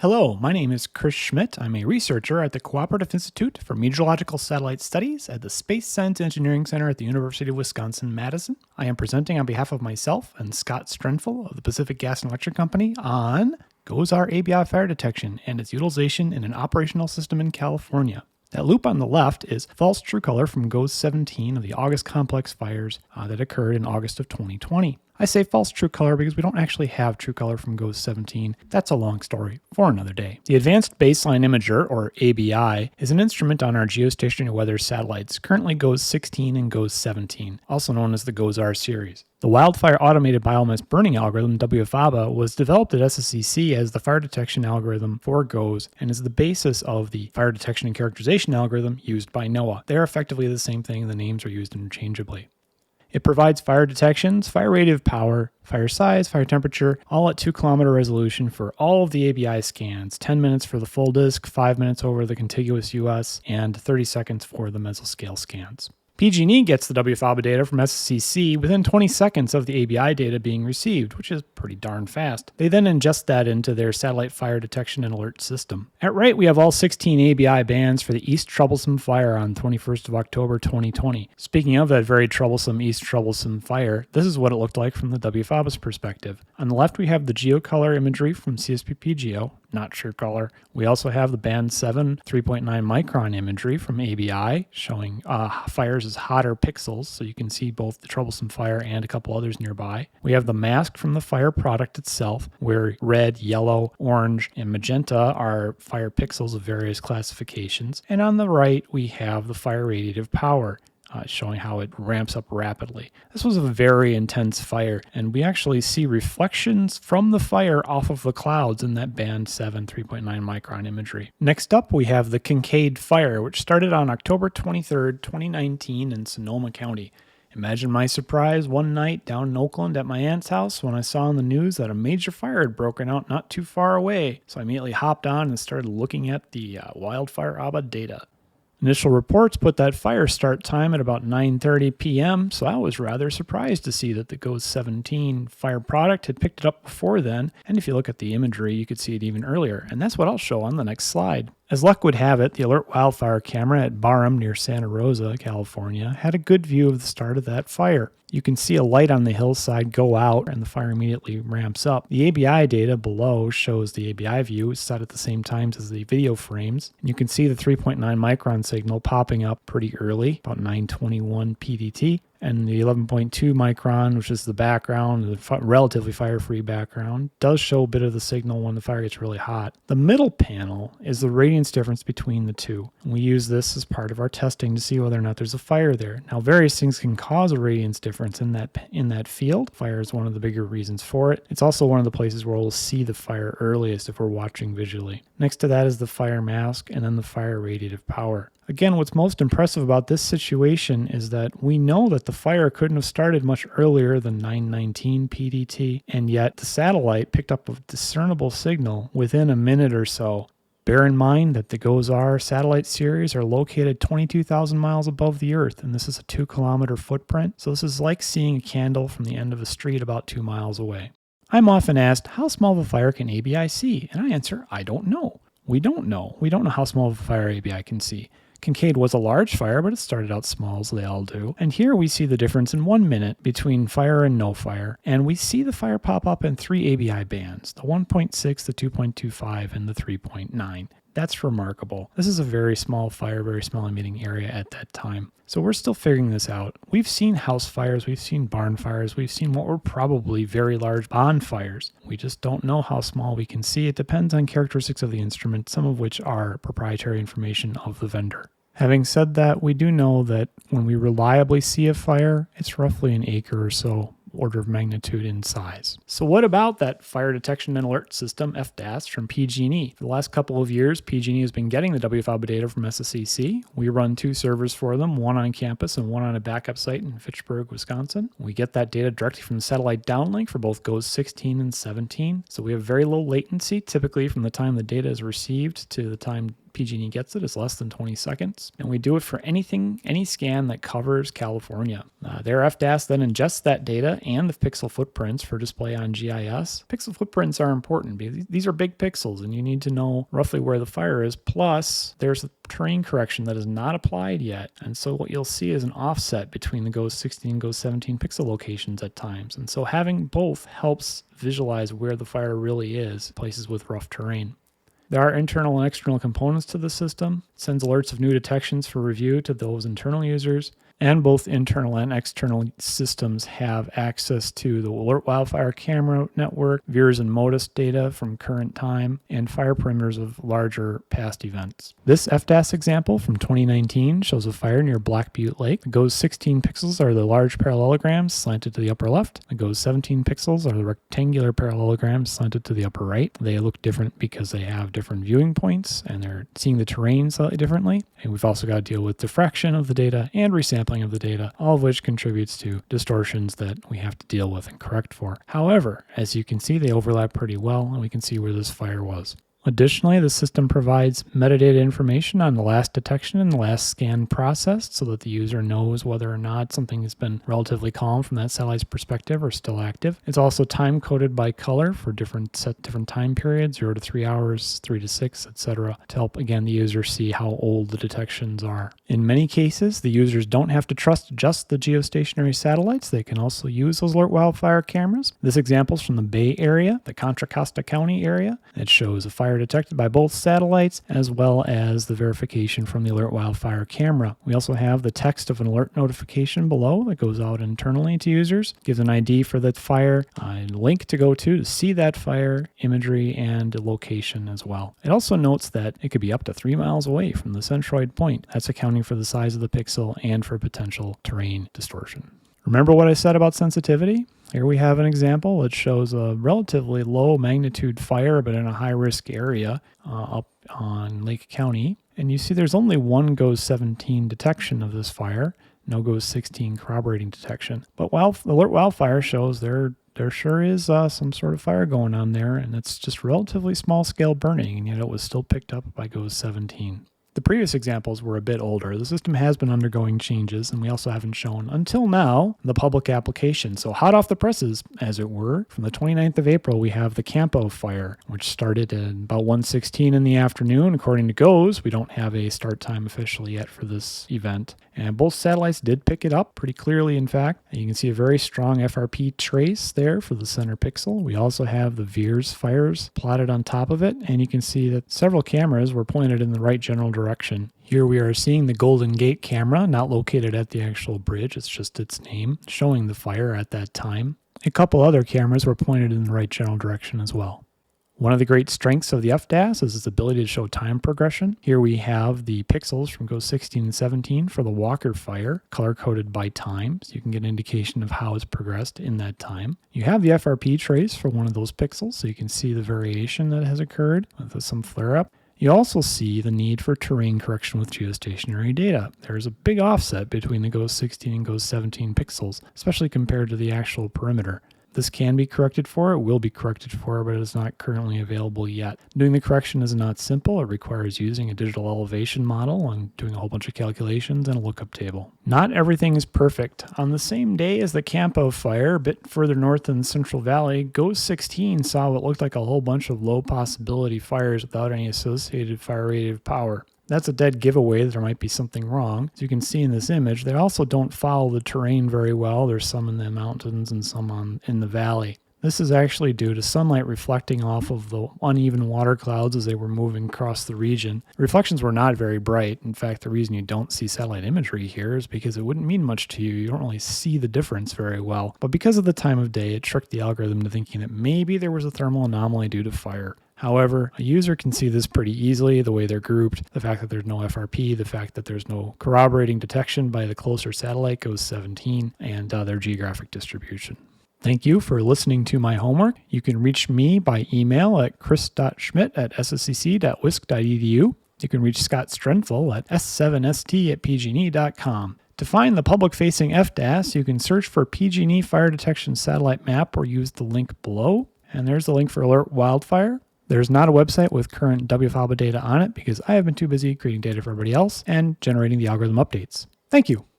Hello, my name is Chris Schmidt. I'm a researcher at the Cooperative Institute for Meteorological Satellite Studies at the Space Science Engineering Center at the University of Wisconsin-Madison. I am presenting on behalf of myself and Scott Strenfel of the Pacific Gas and Electric Company on GOES-R ABI fire detection and its utilization in an operational system in California. That loop on the left is false true color from GOES-17 of the August complex fires that occurred in August of 2020. I say false true color because we don't actually have true color from GOES-17. That's a long story for another day. The Advanced Baseline Imager, or ABI, is an instrument on our geostationary weather satellites, currently GOES-16 and GOES-17, also known as the GOES-R series. The Wildfire Automated Biomass Burning Algorithm, WFABA, was developed at SSCC as the fire detection algorithm for GOES and is the basis of the fire detection and characterization algorithm used by NOAA. They are effectively the same thing, the names are used interchangeably. It provides fire detections, fire rate of power, fire size, fire temperature, all at 2 kilometer resolution for all of the ABI scans, 10 minutes for the full disk, 5 minutes over the contiguous US, and 30 seconds for the mesoscale scans. PG&E gets the WFABA data from SSCC within 20 seconds of the ABI data being received, which is pretty darn fast. They then ingest that into their satellite fire detection and alert system. At Wright, we have all 16 ABI bands for the East Troublesome fire on 21st of October 2020. Speaking of that very troublesome East Troublesome fire, this is what it looked like from the WFABA's perspective. On the left, we have the geocolor imagery from CSP-PGO, not true color. We also have the band 7 3.9 micron imagery from ABI showing fires as hotter pixels, so you can see both the Troublesome fire and a couple others nearby. We have the mask from the fire product itself, where red, yellow, orange, and magenta are fire pixels of various classifications. And on the right, we have the fire radiative power, showing how it ramps up rapidly. This was a very intense fire, and we actually see reflections from the fire off of the clouds in that band 7 3.9 micron imagery. Next up, we have the Kincade Fire, which started on October 23rd, 2019 in Sonoma County. Imagine my surprise one night down in Oakland at my aunt's house when I saw on the news that a major fire had broken out not too far away. So I immediately hopped on and started looking at the wildfire ABI data. Initial reports put that fire start time at about 9:30 p.m., so I was rather surprised to see that the GOES-17 fire product had picked it up before then, and if you look at the imagery, you could see it even earlier, and that's what I'll show on the next slide. As luck would have it, the Alert Wildfire camera at Barham near Santa Rosa, California, had a good view of the start of that fire. You can see a light on the hillside go out and the fire immediately ramps up. The ABI data below shows the ABI view set at the same times as the video frames. And you can see the 3.9 micron signal popping up pretty early, about 921 PDT. And the 11.2 micron, which is the background, the relatively fire-free background, does show a bit of the signal when the fire gets really hot. The middle panel is the radiance difference between the two. And we use this as part of our testing to see whether or not there's a fire there. Now, various things can cause a radiance difference in that field. Fire is one of the bigger reasons for it. It's also one of the places where we'll see the fire earliest if we're watching visually. Next to that is the fire mask and then the fire radiative power. Again, what's most impressive about this situation is that we know that the fire couldn't have started much earlier than 919 PDT, and yet the satellite picked up a discernible signal within a minute or so. Bear in mind that the GOES-R satellite series are located 22,000 miles above the Earth, and this is a 2 kilometer footprint, so this is like seeing a candle from the end of a street about 2 miles away. I'm often asked, how small of a fire can ABI see? And I answer, I don't know. We don't know. We don't know how small of a fire ABI can see. Kincade was a large fire, but it started out small, as they all do. And here we see the difference in 1 minute between fire and no fire. And we see the fire pop up in 3 ABI bands, the 1.6, the 2.25, and the 3.9. That's remarkable. This is a very small fire, very small emitting area at that time. So we're still figuring this out. We've seen house fires, we've seen barn fires, we've seen what were probably very large bonfires. We just don't know how small we can see. It depends on characteristics of the instrument, some of which are proprietary information of the vendor. Having said that, we do know that when we reliably see a fire, it's roughly an acre or so, order of magnitude in size. So what about that fire detection and alert system, FDAS, from PG&E? For the last couple of years, PG&E has been getting the WFABA data from SSCC. We run 2 servers for them, one on campus and one on a backup site in Fitchburg, Wisconsin. We get that data directly from the satellite downlink for both GOES-16 and 17. So we have very low latency, typically from the time the data is received to the time PG&E gets it is less than 20 seconds. And we do it for any scan that covers California. Their FDAS then ingests that data and the pixel footprints for display on GIS. Pixel footprints are important because these are big pixels and you need to know roughly where the fire is. Plus, there's a terrain correction that is not applied yet. And so what you'll see is an offset between the GOES 16 and GOES 17 pixel locations at times. And so having both helps visualize where the fire really is, places with rough terrain. There are internal and external components to the system. It sends alerts of new detections for review to those internal users. And both internal and external systems have access to the Alert Wildfire Camera Network, VIRS and MODIS data from current time, and fire perimeters of larger past events. This FDAS example from 2019 shows a fire near Black Butte Lake. The GOES 16 pixels are the large parallelograms slanted to the upper left. The GOES 17 pixels are the rectangular parallelograms slanted to the upper right. They look different because they have different viewing points and they're seeing the terrain slightly differently. And we've also got to deal with diffraction of the data and resampling of the data, all of which contributes to distortions that we have to deal with and correct for. However, as you can see, they overlap pretty well, and we can see where this fire was. Additionally, the system provides metadata information on the last detection and the last scan processed so that the user knows whether or not something has been relatively calm from that satellite's perspective or still active. It's also time-coded by color for different time periods, 0 to 3 hours, 3 to 6, etc., to help, again, the user see how old the detections are. In many cases, the users don't have to trust just the geostationary satellites. They can also use those Alert Wildfire cameras. This example is from the Bay Area, the Contra Costa County area. It shows a fire detected by both satellites as well as the verification from the Alert Wildfire camera. We also have the text of an alert notification below that goes out internally to users, gives an ID for that fire, a link to go to see that fire, imagery, and location as well. It also notes that it could be up to 3 miles away from the centroid point. That's accounting for the size of the pixel and for potential terrain distortion. Remember what I said about sensitivity? Here we have an example that shows a relatively low magnitude fire, but in a high-risk area up on Lake County. And you see there's only one GOES 17 detection of this fire, no GOES 16 corroborating detection. But Alert Wildfire shows there sure is some sort of fire going on there, and it's just relatively small-scale burning, and yet it was still picked up by GOES 17. The previous examples were a bit older. The system has been undergoing changes, and we also haven't shown, until now, the public application. So hot off the presses, as it were, from the 29th of April, we have the Campo fire, which started at about 1:16 in the afternoon. According to GOES, we don't have a start time officially yet for this event. And both satellites did pick it up pretty clearly, in fact. And you can see a very strong FRP trace there for the center pixel. We also have the VIRS fires plotted on top of it, and you can see that several cameras were pointed in the right general direction. Here we are seeing the Golden Gate camera, not located at the actual bridge, it's just its name, showing the fire at that time. A couple other cameras were pointed in the right general direction as well. One of the great strengths of the FDAS is its ability to show time progression. Here we have the pixels from GOES 16 and 17 for the Walker fire, color-coded by time, so you can get an indication of how it's progressed in that time. You have the FRP trace for one of those pixels, so you can see the variation that has occurred with some flare-up. You also see the need for terrain correction with geostationary data. There's a big offset between the GOES 16 and GOES 17 pixels, especially compared to the actual perimeter. This can be corrected for, it will be corrected for, but it is not currently available yet. Doing the correction is not simple. It requires using a digital elevation model and doing a whole bunch of calculations and a lookup table. Not everything is perfect. On the same day as the Campo fire, a bit further north in the Central Valley, GOES 16 saw what looked like a whole bunch of low possibility fires without any associated fire rated power. That's a dead giveaway that there might be something wrong. As you can see in this image, they also don't follow the terrain very well. There's some in the mountains and some in the valley. This is actually due to sunlight reflecting off of the uneven water clouds as they were moving across the region. The reflections were not very bright. In fact, the reason you don't see satellite imagery here is because it wouldn't mean much to you. You don't really see the difference very well. But because of the time of day, it tricked the algorithm into thinking that maybe there was a thermal anomaly due to fire. However, a user can see this pretty easily, the way they're grouped, the fact that there's no FRP, the fact that there's no corroborating detection by the closer satellite, GOES 17, and their geographic distribution. Thank you for listening to my homework. You can reach me by email at chris.schmidt@sscc.wisc.edu. You can reach Scott Strenfel at s7st@pgne.com. To find the public-facing FDAS, you can search for PG&E Fire Detection Satellite Map or use the link below. And there's the link for Alert Wildfire. There's not a website with current WFABA data on it because I have been too busy creating data for everybody else and generating the algorithm updates. Thank you.